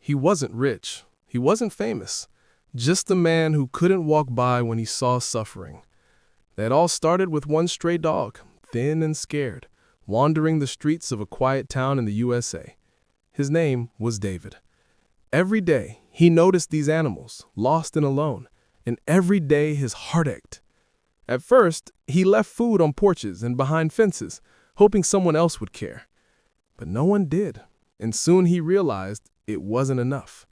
He wasn't rich. He wasn't famous. Just a man who couldn't walk by when he saw suffering. That all started with one stray dog, thin and scared, wandering the streets of a quiet town in the USA. His name was David. Every day, he noticed these animals, lost and alone, and every day his heart ached. At first, he left food on porches and behind fences, hoping someone else would care. But no one did, and soon he realized it wasn't enough.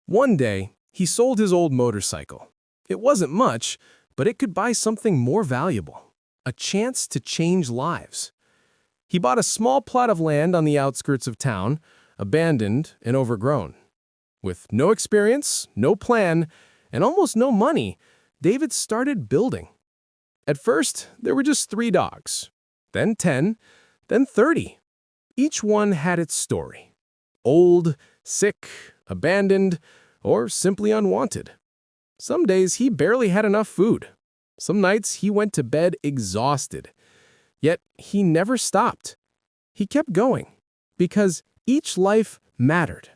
One day, he sold his old motorcycle. It wasn't much, but it could buy something more valuable, a chance to change lives. He bought a small plot of land on the outskirts of town, abandoned and overgrown. With no experience, no plan, and almost no money, David started building. At first, there were just 3 dogs, then 10, then 30. Each one had its story. Old, sick, abandoned, or simply unwanted. Some days he barely had enough food. Some nights he went to bed exhausted. Yet he never stopped. He kept going, because each life mattered.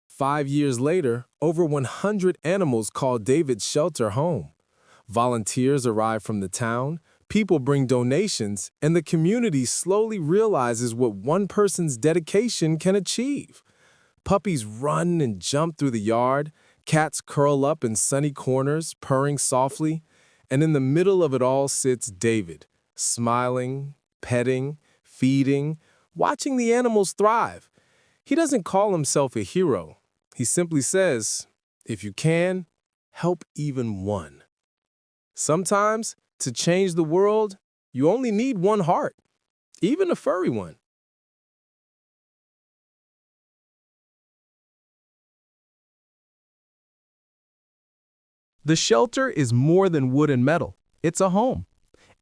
5 years later, over 100 animals called David's shelter home. Volunteers arrive from the town, people bring donations, and the community slowly realizes what one person's dedication can achieve. Puppies run and jump through the yard, cats curl up in sunny corners, purring softly, and in the middle of it all sits David, smiling, petting, feeding, watching the animals thrive. He doesn't call himself a hero. He simply says, if you can, help even one. Sometimes, to change the world, you only need one heart, even a furry one. The shelter is more than wood and metal. It's a home.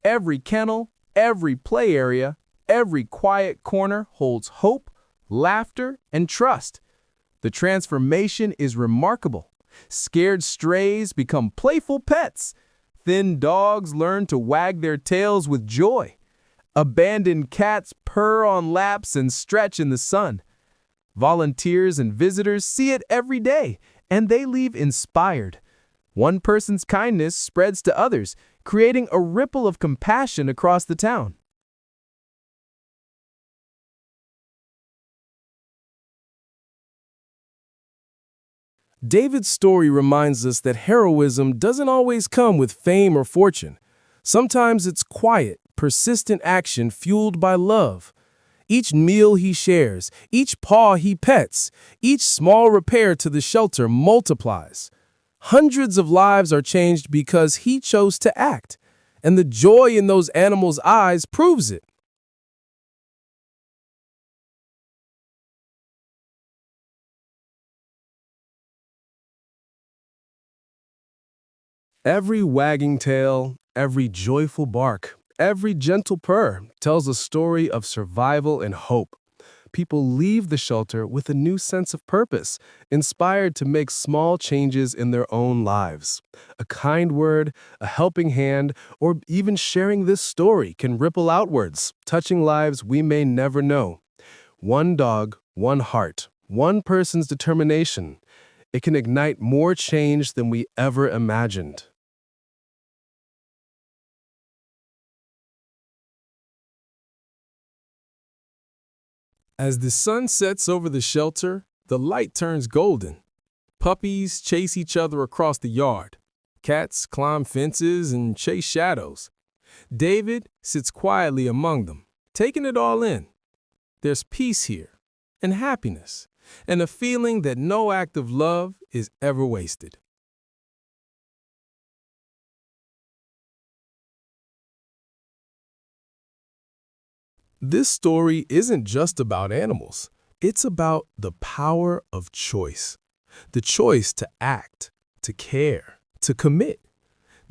Every kennel, every play area, every quiet corner holds hope, laughter, and trust. The transformation is remarkable. Scared strays become playful pets. Thin dogs learn to wag their tails with joy. Abandoned cats purr on laps and stretch in the sun. Volunteers and visitors see it every day, and they leave inspired. One person's kindness spreads to others, creating a ripple of compassion across the town. David's story reminds us that heroism doesn't always come with fame or fortune. Sometimes it's quiet, persistent action fueled by love. Each meal he shares, each paw he pets, each small repair to the shelter multiplies. Hundreds of lives are changed because he chose to act, and the joy in those animals' eyes proves it. Every wagging tail, every joyful bark, every gentle purr tells a story of survival and hope. People leave the shelter with a new sense of purpose, inspired to make small changes in their own lives. A kind word, a helping hand, or even sharing this story can ripple outwards, touching lives we may never know. One dog, one heart, one person's determination. It can ignite more change than we ever imagined. As the sun sets over the shelter, the light turns golden. Puppies chase each other across the yard. Cats climb fences and chase shadows. David sits quietly among them, taking it all in. There's peace here, and happiness, and a feeling that no act of love is ever wasted. This story isn't just about animals. It's about the power of choice. The choice to act, to care, to commit.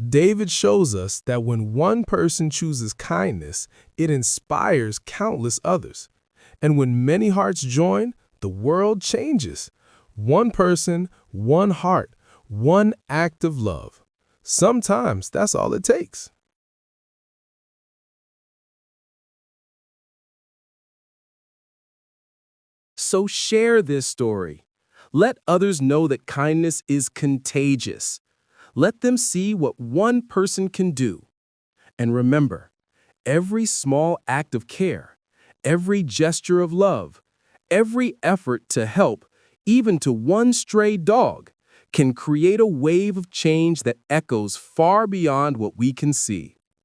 David shows us that when one person chooses kindness, it inspires countless others. And when many hearts join, the world changes. One person, one heart, one act of love. Sometimes that's all it takes. So share this story. Let others know that kindness is contagious. Let them see what one person can do. And remember, every small act of care, every gesture of love, every effort to help, even to one stray dog, can create a wave of change that echoes far beyond what we can see.